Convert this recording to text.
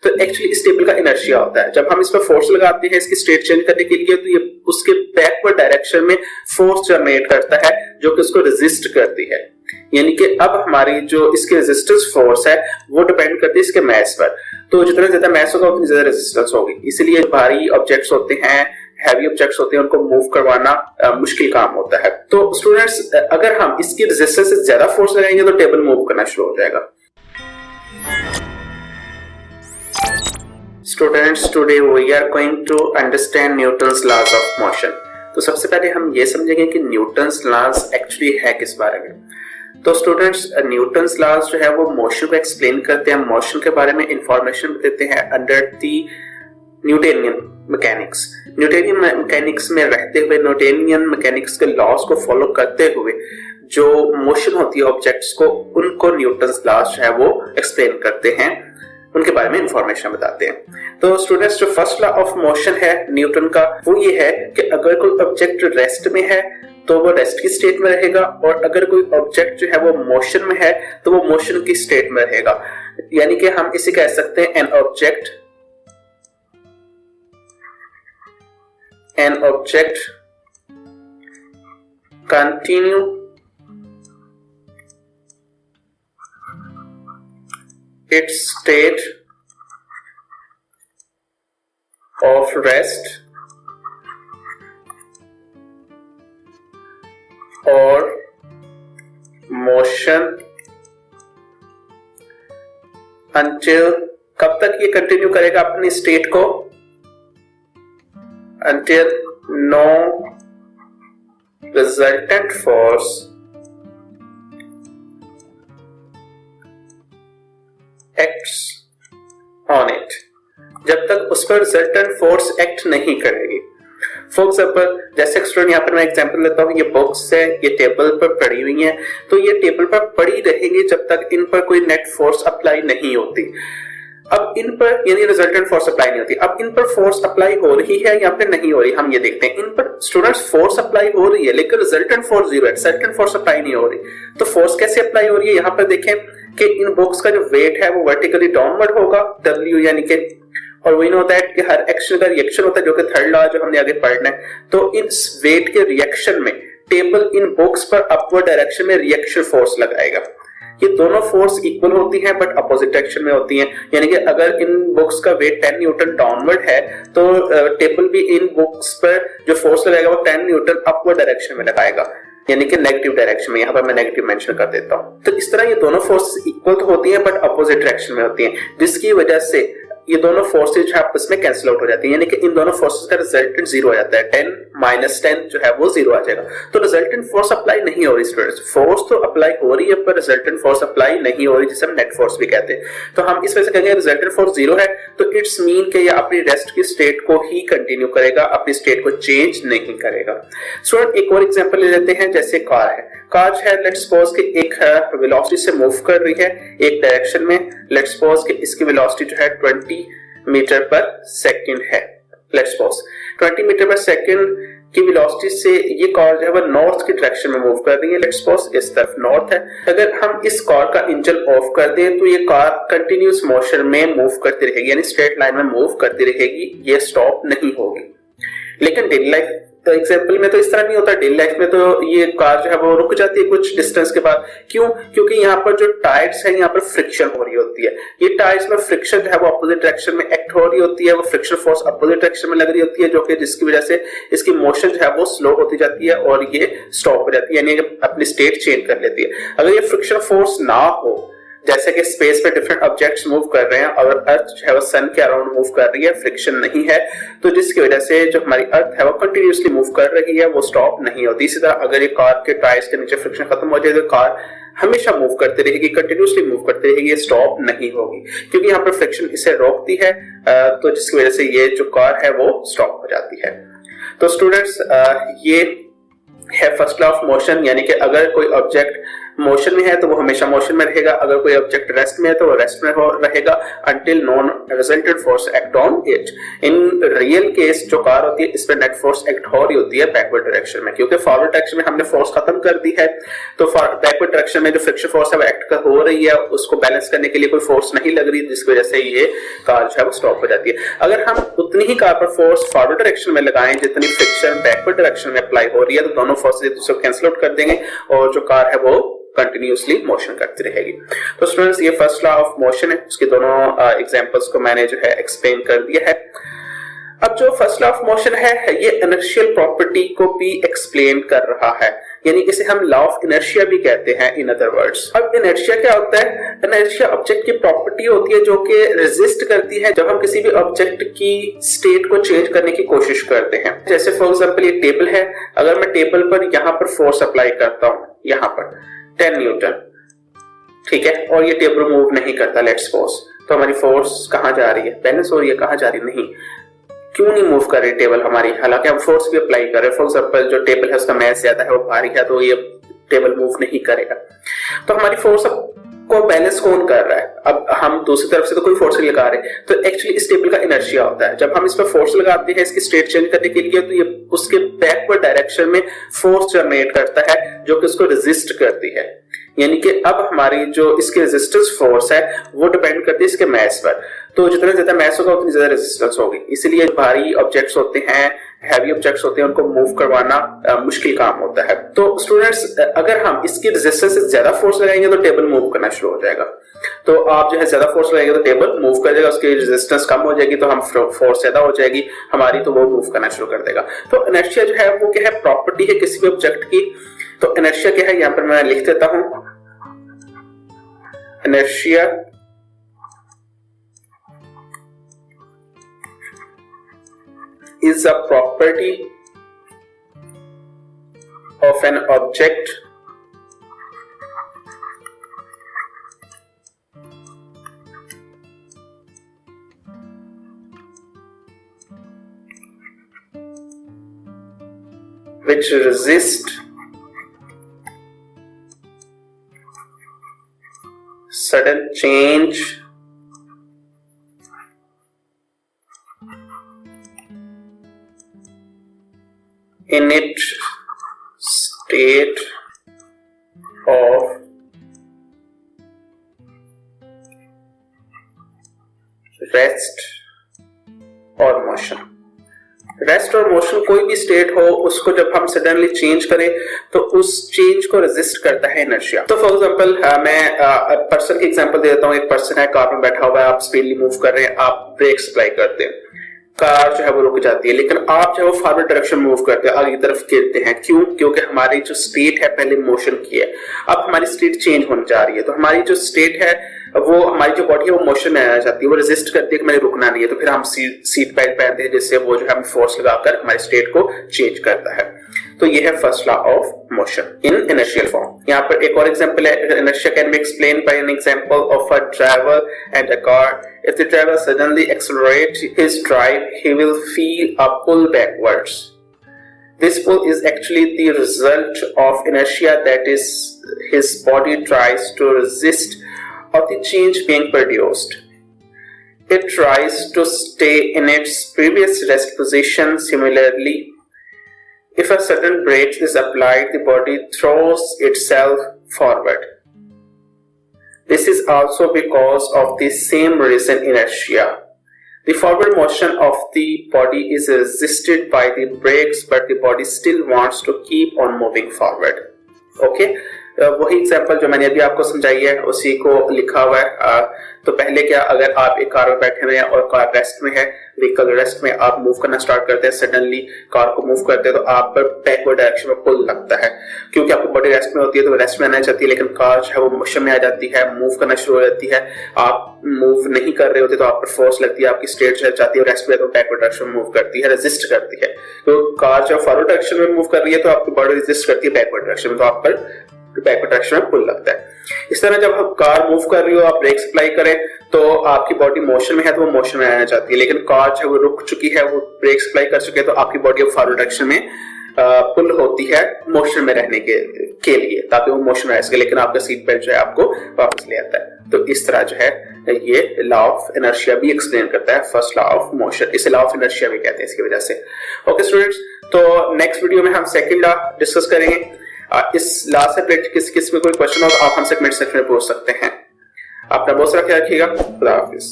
तो एक्चुअली इस टेबल का इनर्शिया होता है। जब हम इस पर फोर्स लगाते हैं इसकी स्टेट चेंज करने के लिए, तो ये उसके बैकवर्ड डायरेक्शन में फोर्स जनरेट करता है जो कि उसको रेजिस्ट करती है। यानी कि अब हमारी जो इसकी रेजिस्टेंस फोर्स है वो डिपेंड करती है इसके मास पर। तो जितना ज्यादा मास होगा उतनी ज्यादा रेजिस्टेंस होगी। इसलिए भारी ऑब्जेक्ट्स होते हैं, हैवी ऑब्जेक्ट्स होते हैं, उनको मूव करवाना मुश्किल काम होता है। तो स्टूडेंट्स, अगर हम इसकी रेजिस्टेंस से ज्यादा फोर्स लगाएंगे तो टेबल मूव करना शुरू हो जाएगा। Students, today we are going to understand Newton's laws of motion. तो सबसे पहले हम ये समझेंगे कि न्यूटन्स लॉज एक्चुअली है किस बारे में। तो स्टूडेंट्स, न्यूटन्स लॉज जो है वो मोशन को एक्सप्लेन करते हैं, मोशन के बारे में इंफॉर्मेशन देते हैं under the Newtonian mechanics. Newtonian mechanics में रहते हुए, न्यूटोनियन मैकेनिक्स के लॉज को फॉलो करते हुए जो मोशन होती है ऑब्जेक्ट्स को, उनको न्यूटन्स लॉज जो है वो एक्सप्लेन करते हैं, उनके बारे में इंफॉर्मेशन बताते हैं। तो स्टूडेंट्स, जो फर्स्ट लॉ ऑफ मोशन है न्यूटन का, वो ये है कि अगर कोई ऑब्जेक्ट रेस्ट में है तो वो रेस्ट की स्टेट में रहेगा, और अगर कोई ऑब्जेक्ट जो है वो मोशन में है तो वो मोशन की स्टेट में रहेगा। यानी कि हम इसे कह सकते हैं an object continue its state of rest or motion until, कब तक ये कंटिन्यू करेगा अपनी स्टेट को? until no resultant force acts on it, जब तक उस पर रिजल्टेंट फोर्स एक्ट नहीं करेगी। फॉर एग्जाम्पल, जैसे स्टूडेंट यहाँ पर मैं एग्जाम्पल लेता हूँ, ये बुक्स है, ये टेबल पर पड़ी हुई है, तो ये टेबल पर पड़ी रहेंगी जब तक इन पर कोई नेट फोर्स अप्लाई नहीं होती। अब इन पर यानी रिजल्टेंट फोर्स अप्लाई नहीं होती, अब इन पर फोर्स अप्लाई हो रही है या फिर नहीं हो रही, हम ये देखते हैं। इन पर स्टूडेंट्स फोर्स अप्लाई हो रही है लेकिन रिजल्टेंट फोर्स जीरो है, रिजल्टेंट फोर्स अप्लाई नहीं हो रही। तो फोर्स कैसे अप्लाई हो रही है? यहाँ पर देखें कि इन बॉक्स का जो वेट है वो वर्टिकली डाउनवर्ड होगा, W, यानी कि, और वी नो दैट कि हर एक्शन का रिएक्शन होता है, जो कि थर्ड लॉ जो हमने आगे पढ़ना है। तो इस वेट के रिएक्शन में टेबल इन बॉक्स पर अपवर्ड डायरेक्शन में रिएक्शन फोर्स लगाएगा। ये दोनों फोर्स इक्वल होती हैं बट अपोजिट डायरेक्शन में होती हैं। यानी कि अगर इन बॉक्स का वेट 10 न्यूटन डाउनवर्ड है तो टेबल भी इन बॉक्स पर जो फोर्स लगाएगा वो 10 न्यूटन अपवर्ड डायरेक्शन में लगाएगा, यानी कि नेगेटिव डायरेक्शन में। यहाँ पर मैं नेगेटिव मेंशन कर देता हूँ। तो इस तरह ये दोनों फोर्सेस इक्वल तो होती हैं बट अपोजिट डायरेक्शन में होती हैं, जिसकी वजह से ये दोनों फोर्सेज आपस में कैंसिल आउट हो जाती हैं। यानी कि इन दोनों फोर्सेस का रिजल्टेंट जीरो हो जाता है, 10 - 10 जो है वो जीरो आ जाएगा। तो रिजल्टेंट फोर्स अप्लाई नहीं हो रही स्टूडेंट्स, फोर्स तो अप्लाई हो रही है पर रिजल्टेंट फोर्स अप्लाई नहीं हो रही, जिसे हम नेट फोर्स भी कहते हैं। तो हम इस वजह से कहेंगे रिजल्टेंट फोर्स जीरो है, तो इट्स मीन कि ये अपनी रेस्ट की स्टेट को ही कंटिन्यू करेगा, अपनी स्टेट को चेंज नहीं करेगा। स्टूडेंट, एक और एग्जांपल ले लेते हैं। जैसे कार है, कार जो है लेट्स सपोज कि एक वेलोसिटी से मूव कर रही है एक डायरेक्शन में। लेट्स सपोज कि इसकी वेलोसिटी जो है 20 मीटर पर सेकंड है। लेट्स सपोज 20 मीटर पर सेकंड की वेलोसिटी से ये कार जो है वो नॉर्थ की डायरेक्शन में मूव कर रही है। लेट्स सपोज इस तरफ नॉर्थ है। अगर हम इस कार का इंजन ऑफ कर दें तो ये कार कंटिन्यूअस मोशन में मूव करती रहेगी, यानी स्ट्रेट लाइन में मूव करती रहेगी, ये स्टॉप नहीं होगी। लेकिन डेली लाइफ तो एग्जांपल में तो इस तरह नहीं होता। डेली लाइफ में तो ये कार जो है वो रुक जाती है कुछ डिस्टेंस के बाद। क्यों? क्योंकि यहाँ पर जो टायर्स है यहाँ पर फ्रिक्शन हो रही होती है। ये टायर्स में फ्रिक्शन जो है वो अपोजिट डायरेक्शन में एक्ट हो रही होती है, वो फ्रिक्शन फोर्स अपोजिट डायरेक्शन में लग रही होती है, जो कि जिसकी वजह से इसकी मोशन जो है वो स्लो होती जाती है और ये स्टॉप हो जाती है, यानी अपनी स्टेट चेंज कर लेती है। अगर ये फ्रिक्शन फोर्स ना हो, जैसे कि स्पेस में डिफरेंट ऑब्जेक्ट्स मूव कर रहे हैं और अर्थ जो है वो सन के अराउंड मूव कर रही है, फ्रिक्शन नहीं है, तो जिसकी वजह से जो हमारी अर्थ है वो कंटिन्यूअसली मूव कर रही है, वो स्टॉप नहीं होती। इसी तरह अगर ये कार के टायर्स के नीचे फ्रिक्शन खत्म हो जाए तो कार हमेशा मूव करती रहेगी, कंटिन्यूअसली मूव करती रहेगी, ये स्टॉप नहीं होगी, क्योंकि यहाँ पर फ्रिक्शन इसे रोकती है, तो जिसकी वजह से ये जो कार है वो स्टॉप हो जाती है। तो स्टूडेंट्स, ये है फर्स्ट लॉ ऑफ मोशन, यानी कि अगर कोई ऑब्जेक्ट मोशन में है तो वो हमेशा मोशन में रहेगा, अगर कोई ऑब्जेक्ट रेस्ट में है तो वो रेस्ट में रहेगा until non resultant force act on it. In real case जो कार होती है इस पर नेट फोर्स एक्ट हो रही होती है बैकवर्ड डायरेक्शन में, क्योंकि फॉरवर्ड डायरेक्शन में हमने फोर्स खत्म कर दी है, तो बैकवर्ड डायरेक्शन में जो फ्रिक्शन फोर्स है वो एक्ट हो रही है, उसको बैलेंस करने के लिए कोई फोर्स नहीं लग रही, जिसकी वजह से ये कार जो है वो स्टॉप हो जाती है। अगर हम उतनी ही कार पर फोर्स फॉरवर्ड डायरेक्शन में लगाएं जितनी फ्रिक्शन बैकवर्ड डायरेक्शन में अप्लाई हो रही है, तो दोनों फोर्सेस एक दूसरे को कैंसिल आउट कर देंगे और जो कार है वो कंटिन्यूअसली मोशन करती रहेगी। तो स्टूडेंट्स ये फर्स्ट लॉ ऑफ मोशन है, उसके दोनों एग्जांपल्स को मैंने जो है एक्सप्लेन कर दिया है। अब जो फर्स्ट लॉ ऑफ मोशन है ये इनर्शियल प्रॉपर्टी को भी एक्सप्लेन कर रहा है, यानी इसे हम लॉ ऑफ इनर्शिया भी कहते हैं इन अदर वर्ड्स। अब इनर्शिया क्या होता है? इनर्शिया ऑब्जेक्ट की प्रॉपर्टी होती है जो कि रेजिस्ट करती है जब हम किसी भी ऑब्जेक्ट की स्टेट को चेंज करने की कोशिश करते हैं। जैसे फॉर एग्जांपल ये टेबल है, अगर मैं टेबल पर यहाँ पर फोर्स अप्लाई करता हूँ, यहाँ पर 10 न्यूटन, ठीक है, और ये टेबल मूव नहीं करता, लेट्स सपोज, तो हमारी फोर्स कहाँ जा रही है? बैलेंस हो रही है, कहाँ जा रही है? नहीं। क्यों नहीं मूव कर रही टेबल हमारी? हालांकि हम फोर्स भी अप्लाई कर रहे हैं। फॉर एग्जांपल जो टेबल है उसका मास ज्यादा है, वो भारी है, तो ये टेबल मूव नहीं करेगा। तो हमारी फोर्स को बैलेंस कौन कर रहा है? अब हम दूसरी तरफ से तो कोई फोर्स नहीं लगा रहे, तो एक्चुअली इस टेबल का इनर्शिया होता है। जब हम इस पर फोर्स लगाते हैं इसकी स्टेट चेंज करने के लिए, तो ये उसके बैकवर्ड डायरेक्शन में फोर्स जनरेट करता है जो कि उसको रेजिस्ट करती है। यानी कि अब हमारी जो इसकी रेजिस्टेंस फोर्स है वो डिपेंड करती है इसके मास पर, तो जितना ज्यादा मास होगा उतनी ज्यादा रेजिस्टेंस होगी। इसीलिए भारी ऑब्जेक्ट्स होते हैं, हैवी ऑब्जेक्ट्स होते हैं, उनको मूव करवाना मुश्किल काम होता है। तो स्टूडेंट्स अगर हम इसकी रेजिस्टेंस से ज्यादा फोर्स लगाएंगे तो टेबल मूव करना शुरू हो जाएगा। तो आप जो है ज्यादा फोर्स लगाएंगे तो टेबल मूव कर जाएगा, उसकी रेजिस्टेंस कम हो जाएगी तो हम फोर्स ज्यादा हो जाएगी हमारी, तो वो मूव करना शुरू कर देगा। तो इनर्शिया जो है वो क्या है? प्रॉपर्टी है किसी भी ऑब्जेक्ट की। तो इनर्शिया क्या है? यहां पर मैं लिख देता हूं, inertia is a property of an object which resist sudden change in its state of rest or motion। Rest और मोशन कोई भी स्टेट हो, उसको जब हम सडनली चेंज करें तो उस चेंज को रेजिस्ट करता है इनर्शिया। तो फॉर एग्जांपल मैं पर्सन की एग्जांपल दे देता हूँ। एक पर्सन है, कार में बैठा हुआ है, आप स्पीडली मूव कर रहे हैं, आप ब्रेक्स अप्लाई करते हैं, कार जो है वो रुक जाती है, लेकिन आप जो है वो फॉरवर्ड डायरेक्शन मूव करते हैं, आगे की तरफ गिरते हैं। क्यों? क्योंकि हमारी जो स्टेट है पहले मोशन की है, अब हमारी स्टेट चेंज होने जा रही है, तो हमारी जो स्टेट है वो, हमारी जो बॉडी है वो मोशन में आना चाहती है, वो रेजिस्ट करती है कि मैंने रुकना नहीं है, तो फिर हम सीट बेल्ट पहनते हैं जिससे वो जो है फोर्स लगाकर हमारी स्टेट को चेंज करता है। तो ये है first law of motion in inertial form. यहाँ पर एक और एग्जांपल है, inertia can be explained bye an example of a driver and a car. If the driver suddenly accelerates his drive, he will feel a pull backwards. This pull is actually the result of inertia, that is, his body tries to resist of the change being produced. It tries to stay in its previous rest position. Similarly, if a sudden brake is applied, the body throws itself forward. This is also because of the same reason, inertia. The forward motion of the body is resisted by the brakes, but the body still wants to keep on moving forward. Okay? वही example जो मैंने अभी आपको समझाई है उसी को लिखा हुआ है। तो पहले क्या, अगर आप एक कार में बैठे हुए हैं और कार रेस्ट में है, व्हीकल रेस्ट में, आप मूव करना स्टार्ट करते हैं, सडनली कार को मूव करते हैं तो आप पर बैकवर्ड डायरेक्शन में पुल लगता है, क्योंकि आपकी बॉडी रेस्ट में होती है तो रेस्ट में आना चाहती है, लेकिन कार जो है वो मोशन में आ जाती है, मूव करना शुरू हो जाती है। आप मूव नहीं कर रहे होते तो आप पर फोर्स लगती है, आपकी स्टेट जो जाती है रेस्ट में, तो बैकवर्ड डायरेक्शन में मूव करती है, रेजिस्ट करती है। तो कार जो फॉरवर्ड डायरेक्शन में मूव कर रही है तो आपकी बॉडी रेजिस्ट करती है बैकवर्ड डायरेक्शन में, तो आप पर बैकवर्ड डायरेक्शन में पुल लगता है। इस तरह जब आप कार मूव कर रही हो, आप ब्रेक्स अप्लाई करें तो आपकी बॉडी मोशन में है तो वो मोशन में आना चाहती है, लेकिन कार जो वो रुक चुकी है, वो ब्रेक्स अप्लाई कर चुके हैं तो आपकी बॉडी अब फॉरवर्ड डायरेक्शन में पुल होती है मोशन में रहने के लिए, ताकि वो मोशन रह सके, लेकिन आपका सीट बेल्ट जो है आपको वापस ले आता है। तो इस तरह जो है ये लॉ ऑफ इनर्शिया भी एक्सप्लेन करता है फर्स्ट लॉ ऑफ मोशन, इसे लॉ ऑफ इनर्शिया भी कहते हैं इसकी वजह से। ओके स्टूडेंट्स, तो नेक्स्ट वीडियो में हम सेकंड लॉ डिस्कस करेंगे। इस लॉ से रिलेटेड किस में कोई क्वेश्चन हो तो आप हमसे कमेंट सेक्शन में पूछ सकते हैं। अपना बहुत सारा ख्याल रखिएगा। खुदा हाफिज।